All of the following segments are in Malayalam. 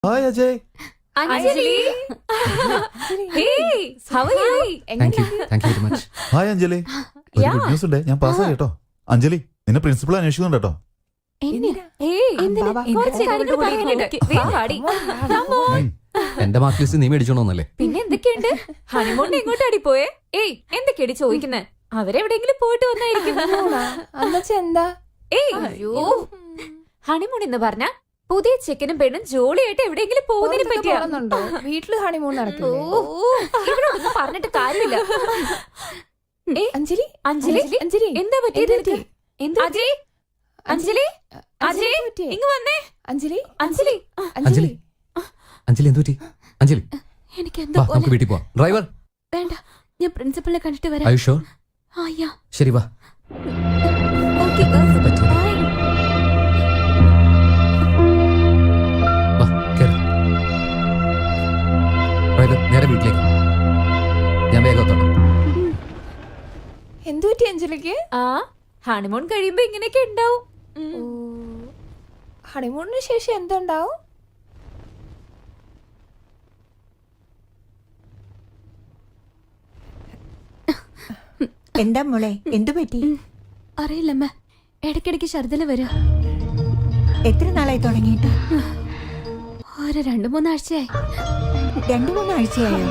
Hi Ajay. Anjali. Hey, how are you? Thank you very much. Hi Anjali. ഒരു ഗുഡ് ന്യൂസ് ഉണ്ട്. ഞാൻ പാസ്സായി കേട്ടോ. അഞ്ജലി, നിന്നെ പ്രിൻസിപ്പൾ അന്വേഷിക്കുന്നുണ്ട് കേട്ടോ. എന്റെ മാർക്ക് ലിസ്റ്റ് നീ മേടിച്ചോണ്ടോന്നല്ലേ? പിന്നെ എന്തൊക്കെയുണ്ട്? ഹണിമൂൺ എങ്ങോട്ടാടി പോയേ? ഏയ്, എന്തൊക്കെയാടി ചോദിക്കുന്നേ? അവരെവിടെയെങ്കിലും പോയിട്ട് വന്നായിരിക്കും. എന്താ? ഏയ്, ഹണിമൂൺ എന്ന് പറഞ്ഞ പുതിയ ചെക്കനും പെണ്ണും ജോളിയായിട്ട് എവിടെയെങ്കിലും പോകുന്നതിനെ പറ്റിയാ. വീട്ടില് ഹണിമൂൺ നടക്കില്ലേ? ഇവരോടൊന്നും പറഞ്ഞിട്ട് കാര്യമില്ല. അഞ്ജലി അഞ്ജലി അഞ്ജലി എന്താ പറ്റിയത്? അജയ്, അഞ്ജലി, അജയ് ഇങ്ങ് വന്നേ. അഞ്ജലി അഞ്ജലി, അഞ്ജലി അഞ്ജലി എന്തു പറ്റി? അഞ്ജലി എനിക്ക് വാ, എന്തോ നമുക്ക് വീട്ടിൽ പോവാം. ഡ്രൈവർ വേണ്ട, ഞാൻ പ്രിൻസിപ്പളിനെ കണ്ടിട്ട് വരാം. Are you sure? ആയാ, ശരി വാ. ഓക്കേ, പറ്റും. ബൈ. വാ, കേറ്. ഡ്രൈവർ നേരെ വീട്ടിലേക്ക്. ഞാൻ വേഗം എത്തോട്ടെ. എന്തു പറ്റി അഞ്ജലിക്ക്? ആ, ഹണിമൂൺ കഴിയുമ്പോ ഇങ്ങനെയൊക്കെ ഉണ്ടാവും. ഹണിമൂണിന് ശേഷം എന്തുണ്ടാവും? എന്താ മോളെ, എന്തു പറ്റി? അറിയില്ലമ്മ, ഇടയ്ക്കിടയ്ക്ക് ഛർദില് വരിക. എത്ര നാളായി തുടങ്ങിയിട്ട്? ഒരു 2-3 ആഴ്ചയായി. 2-3 ആഴ്ചയായോ?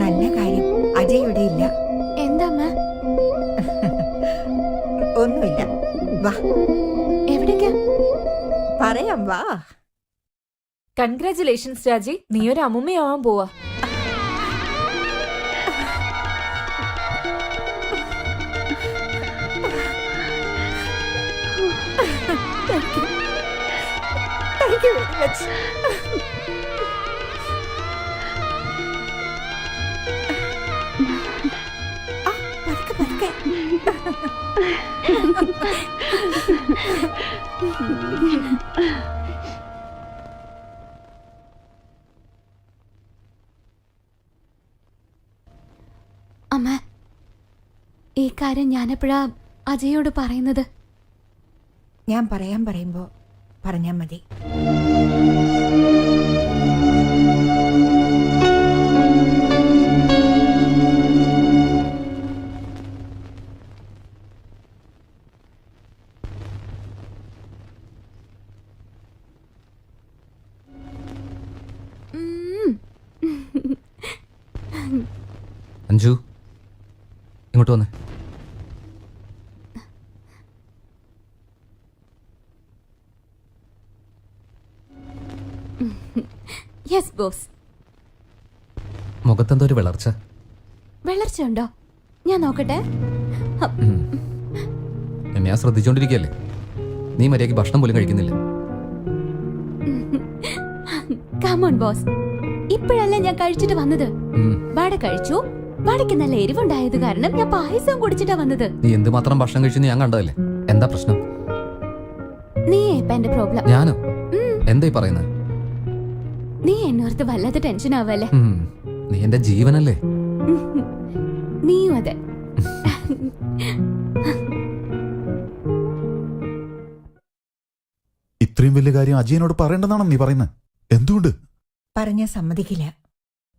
നല്ല കാര്യം, അജയ് ഇവിടെ ഇല്ല. എന്താ അമ്മ? ഒന്നുമില്ല, വാ എവിടേക്കാ? പറയാം, വാ. കൺഗ്രാറ്റുലേഷൻസ് രാജി, നീ ഒരു അമ്മുമ്മയാവാൻ പോവാ. Thank you very much. പതുക്കെ പതുക്കെ. അമ്മ, ഈ കാര്യം ഞാനെപ്പോഴാ അജയോട് പറയുന്നത്? ഞാൻ പറയുമ്പോ പറഞ്ഞാ മതി. അഞ്ജു ഇങ്ങോട്ട് വന്നേ. Yes boss. മുഖത്തെന്തോ ഒരു വിളർച്ച. വെള്ളർച്ച ഉണ്ടോ? ഞാൻ നോക്കട്ടെ. എന്നെ ഞാൻ ശ്രദ്ധിച്ചോണ്ടിരിക്കല്ലേ. നീ മര്യാദയ്ക്ക് ഭക്ഷണം പോലും കഴിക്കുന്നില്ല. കമോൺ ബോസ്, ഇപ്പോഴല്ല ഞാൻ കഴിച്ചിട്ട് വന്നത്. വട കഴിച്ചു. വടയ്ക്ക് നല്ല എരിവുണ്ടായത് കാരണം ഞാൻ പായസം കുടിച്ചിട്ടാ വന്നത്. നീ എന്തുമാത്രം ഭക്ഷണം കഴിച്ചെന്ന് ഞാൻ കണ്ടതല്ലേ. എന്താ പ്രശ്നം? നീ ഇപ്പൊ എന്റെ പ്രോബ്ലം. ഞാനോ? എന്തായി പറയുന്നത്? നീ എന്നോർത്ത് വല്ലാതെ ടെൻഷൻ ആവല്ലേ. നീ എന്റെ ജീവനല്ലേ. നീയും അതെ. ഇത്രയും വലിയ കാര്യം അജയനോട് പറയേണ്ടതാണോ നീ പറയുന്നത്? എന്തുകൊണ്ട് പറഞ്ഞ സമ്മതിക്കില്ല.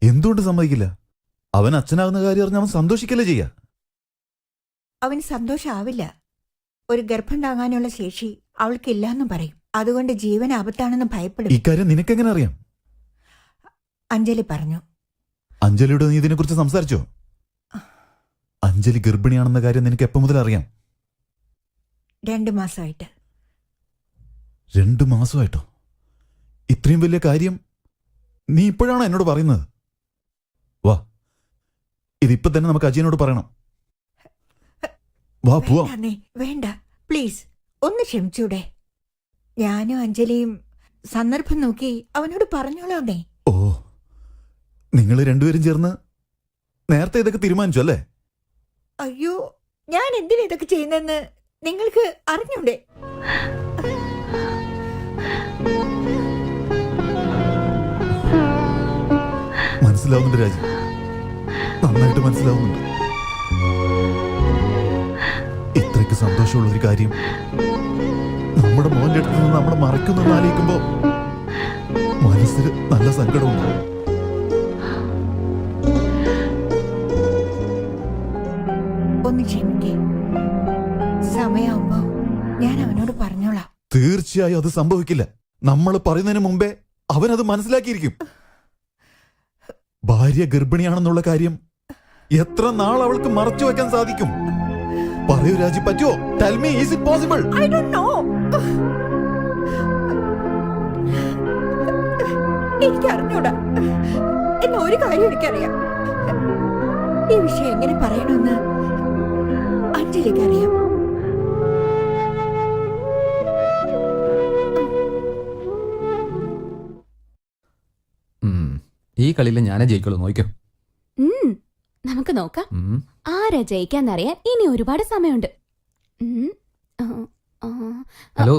എന്തുകൊണ്ട് സമ്മതിക്കില്ല? അവൻ അച്ഛനാകുന്ന കാര്യം അറിഞ്ഞ് അവൻ സന്തോഷിക്കല്ലേ ചെയ്യാ. അവന് സന്തോഷാവില്ല. ഒരു ഗർഭം താങ്ങാനുള്ള ശേഷി അവൾക്കില്ലാന്ന് പറയും. അതുകൊണ്ട് ജീവൻ ആപത്താണെന്ന് ഭയപ്പെടും. ഇക്കാര്യം നിനക്കെങ്ങനെ അറിയാം? അഞ്ജലി പറഞ്ഞു. അഞ്ജലിയോട് നീ ഇതിനെക്കുറിച്ച് സംസാരിച്ചോ? അഞ്ജലി ഗർഭിണിയാണെന്ന കാര്യം നിനക്ക് എപ്പോ മുതൽ അറിയാം? 2 മാസമായിട്ട്. 2 മാസമായിട്ടോ? ഇത്രയും വലിയ കാര്യം നീ ഇപ്പോഴാണോ എന്നോട് പറയുന്നത്? വാ, ഇതിപ്പോ തന്നെ നമുക്ക് അജയനോട് പറയണം. വാ പോവാം. വേണ്ട, പ്ലീസ് ഒന്ന് ക്ഷമിച്ചൂടെ? ഞാനും അഞ്ജലിയും സന്ദർഭം നോക്കി അവനോട് പറഞ്ഞോളാന്നേ. ഓ, നിങ്ങൾ രണ്ടുപേരും ചേർന്ന് നേരത്തെ ഇതൊക്കെ തീരുമാനിച്ചു അല്ലേ? അയ്യോ, ഞാൻ എന്തിനാ ഇതൊക്കെ ചെയ്യുന്നെന്ന് നിങ്ങൾക്ക് അറിഞ്ഞൂടെ? മനസ്സിലാവുന്നുണ്ട് രാജി, നന്നായിട്ട് മനസ്സിലാവുന്നുണ്ട്. ഇത്രയ്ക്ക് സന്തോഷമുള്ള ഒരു കാര്യം നമ്മുടെ മോന്റെ അടുത്ത് നിന്ന് നമ്മൾ മറക്കുന്നെന്ന് ആലോചിക്കുമ്പോ മനസ്സിൽ നല്ല സങ്കടമുണ്ട്. ഒന്ന് ക്ഷമിക്കേ. സമയമാകുമ്പോ ഞാൻ അവനോട് പറഞ്ഞോളാം. തീർച്ചയായും അത് സംഭവിക്കില്ല. നമ്മൾ പറയുന്നതിന് മുമ്പേ അവനത് മനസ്സിലാക്കിയിരിക്കും. ഭാര്യ ഗർഭിണിയാണെന്നുള്ള കാര്യം എത്ര നാൾ അവൾക്ക് മറച്ചു വെക്കാൻ സാധിക്കും? പറയൂ രാജി, പറ്റുമോ? Tell me, is it possible? I don't know. എനിക്ക് അറിഞ്ഞൂടാ. എന്ന ഒരു കാര്യം എനിക്കറിയാം. ഈ വിഷയം എങ്ങനെ പറയണമെന്ന് അഞ്ജലിക്ക് അറിയാം. ഈ കളിയിൽ ഞാനേ ജയിക്കുള്ളൂ, നോക്കിക്കോ. നമുക്ക് നോക്കാം ഉം. ആരാ ജയിക്കാന്നറിയാൻ ഇനി ഒരുപാട് സമയമുണ്ട്. ഉം, ആ, ആ, ഹലോ,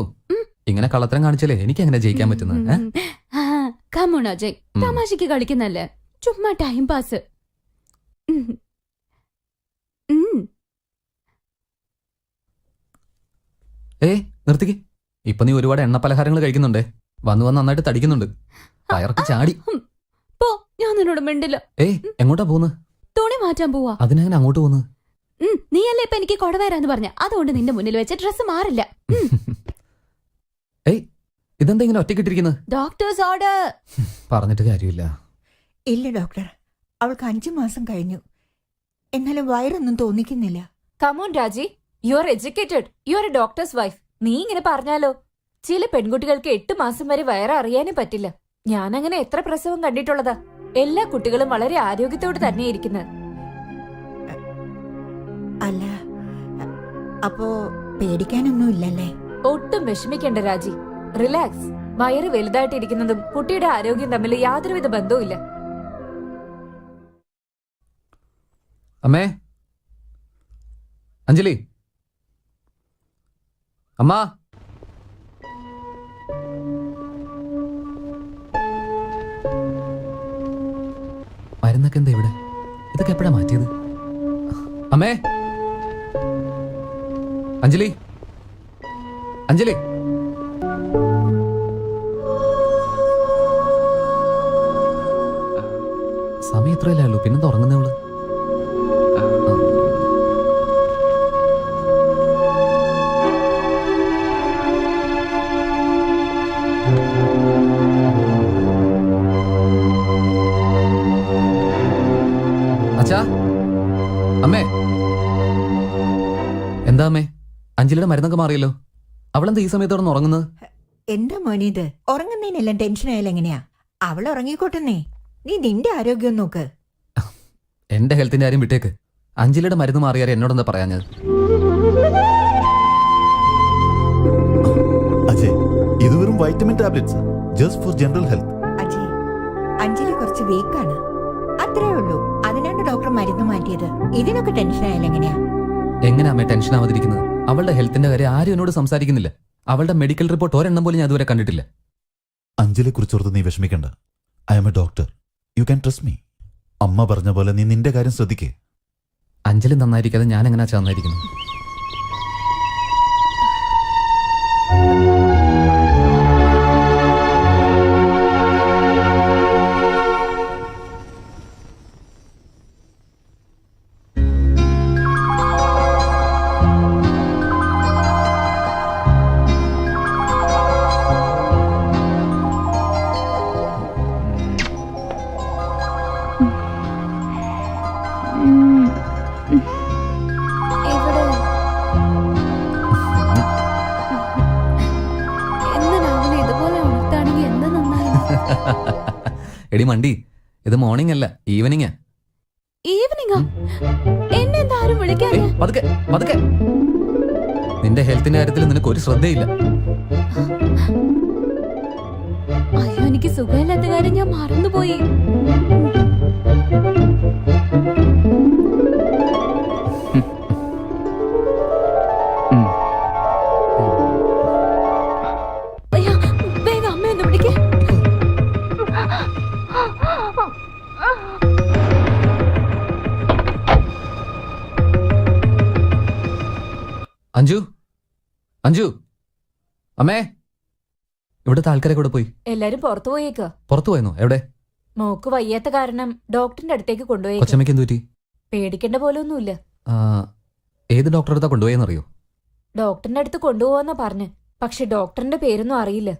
ഇങ്ങനെ കള്ളത്തരം കാണിച്ചാലേ എനിക്ക് എങ്ങനെ ജയിക്കാൻ പറ്റുന്നത്? കമോൺ അജയ്, തമാശക്ക് കളിക്കുന്നല്ലേ, ചുമ്മാ ടൈം പാസ്. നിർത്തിക്ക്. ഇപ്പൊ നീ ഒരുപാട് എണ്ണ പലഹാരങ്ങൾ കഴിക്കുന്നുണ്ടേ. വന്ന് വന്ന് നന്നായിട്ട് തടിക്കുന്നുണ്ട്. വയറൊക്കെ ചാടി. പോ, ഞാൻ നിന്നോട് മിണ്ടില്ല. എങ്ങോട്ടാ പോന്ന്? തുണി മാറ്റാൻ പോവാ. അതിനങ്ങനെ അങ്ങോട്ട് പോന്ന്? നീയല്ലേ ഇപ്പൊ എനിക്ക് കൊടവേരാന്ന് പറഞ്ഞ, അതുകൊണ്ട് നിന്റെ മുന്നിൽ വെച്ച ഡ്രസ് മാറില്ല. ഇതെന്താ ഇങ്ങനെ ഒറ്റക്കിട്ടിരിക്കുന്നത്? Doctors order. പറഞ്ഞിട്ട് കാര്യമില്ല. ഇല്ല ഡോക്ടർ, അവൾക്ക് 5 മാസം കഴിഞ്ഞു. എന്നാലും വയറൊന്നും തോന്നിക്കുന്നില്ല. കമോൺ രാജി, you are educated, you are A doctors wife. നീ ഇങ്ങനെ പറഞ്ഞാലോ? ചില പെൺകുട്ടികൾക്ക് 8 മാസം വരെ വയറ് അറിയാനേ പറ്റില്ല. ഞാനങ്ങനെ എത്ര പ്രസവം കണ്ടിട്ടുള്ളതാ. എല്ലാ കുട്ടികളും വളരെ ആരോഗ്യത്തോട് തന്നെ ഇരിക്കുന്നത്. അല്ല, അപ്പോ പേടിക്കാനൊന്നും ഇല്ലല്ലേ? ഒട്ടും വിഷമിക്കേണ്ട രാജി, റിലാക്സ്. വയറ് വലുതായിട്ടിരിക്കുന്നതും കുട്ടിയുടെ ആരോഗ്യം തമ്മിൽ യാതൊരുവിധ ബന്ധവും ഇല്ല. അമ്മേ, അഞ്ജലി, അമ്മ. മരുന്നൊക്കെ എന്താ ഇവിടെ? ഇതൊക്കെ എപ്പോഴാ മാറ്റിയത്? അമ്മേ, അഞ്ജലി, അഞ്ജലി. സമയം എത്രയല്ലേ ഉള്ളൂ, പിന്നെന്താ ഉറങ്ങുന്നേ ഉള്ളു? അച്ഛാ, അമ്മേ. എന്താ അമ്മേ, അഞ്ജലിയുടെ മരുന്നൊക്കെ മാറിയല്ലോ. അവളെന്താ ഈ സമയത്തോടെ ഉറങ്ങുന്നത്? എന്താ മോനിത്? ഉറങ്ങുന്നതിനെല്ലാം ടെൻഷൻ ആയാലും എങ്ങനെയാ? അവൾ ഉറങ്ങിക്കോട്ടെന്നേ. നീ നിന്റെ ആരോഗ്യം നോക്ക്. എന്റെ ഹെൽത്തിന്റെ കാര്യം വിട്ടേക്ക്. അഞ്ജലിയുടെ മരുന്ന് മാറിയാൽ എന്നോടെന്താ പറയാഞ്ഞത്? അജയ്, ഇത് വെറും vitamin tablets, just for general health. Ajay, Anjali കുറച്ച് വീക്കാണ്, അത്രേ ഉള്ളൂ. അതിനാണ് ഡോക്ടർ മരുന്ന് മാറ്റിയത്. ഇതിനൊക്കെ ടെൻഷൻ ആയാലും എങ്ങനെയാ? എങ്ങനെ അമ്മേ ടെൻഷൻ ആവാതിരിക്കുന്നത്? അവളുടെ ഹെൽത്തിന്റെ കാര്യം ആരും എന്നോട് സംസാരിക്കുന്നില്ല. അവളുടെ മെഡിക്കൽ റിപ്പോർട്ട് ഒരെണ്ണം പോലും ഞാൻ ഇതുവരെ കണ്ടിട്ടില്ല. അഞ്ജലിയെ കുറിച്ചോർത്ത് നീ വിഷമിക്കണ്ട. I am a doctor, you can trust me. അമ്മ പറഞ്ഞ പോലെ നീ നിന്റെ കാര്യം ശ്രദ്ധിക്കേ. അഞ്ജലി നന്നായിരിക്കാതെ ഞാൻ എങ്ങനെയാ നന്നായിരിക്കുന്നത്? ഇവിടെ എന്ന് രാവിലെ ഇതുപോലെ ഉണർത്താണെങ്കിൽ എന്താ നന്നായി. എടി മണ്ടി, ഇത് മോർണിംഗ് അല്ല, ഈവനിങ്ങാ. ഈവനിങ്ങാ? എന്നെ എന്താ ആരും വിളിക്കാതെ? പതുക്കെ പതുക്കെ. നിന്റെ ഹെൽത്തിന്റെ കാര്യത്തിൽ നിനക്ക് ഒരു ശ്രദ്ധയില്ല. അയ്യോ, എനിക്ക് സുഖമില്ലാത്ത കാര്യം ഞാൻ മറന്നുപോയി. അയ്യോ, വേഗം അമ്മയൊന്ന് വിളിക്കേ. അഞ്ജു, അഞ്ജു, അമ്മേ, ഇവിടുത്തെ ആൾക്കാരെ കൂടെ പോയി. എല്ലാരും പുറത്തു പോയേക്ക. പുറത്തു പോയെന്നോ? എവിടെ? മോക്ക് വയ്യാത്ത കാരണം ഡോക്ടറിന്റെ അടുത്തേക്ക് കൊണ്ടുപോയേക്ക. കൊച്ചമ്മയ്ക്ക് എന്ത് പറ്റി? പേടിക്കേണ്ട പോലെ ഒന്നുമില്ല. ആ, ഏത് ഡോക്ടറെ അടുത്താ കൊണ്ടുപോയെന്നറിയോ? ഡോക്ടറിന്റെ അടുത്ത് കൊണ്ടുപോവാന്നാ പറഞ്ഞ്. പക്ഷെ ഡോക്ടറിന്റെ പേരൊന്നും അറിയില്ല.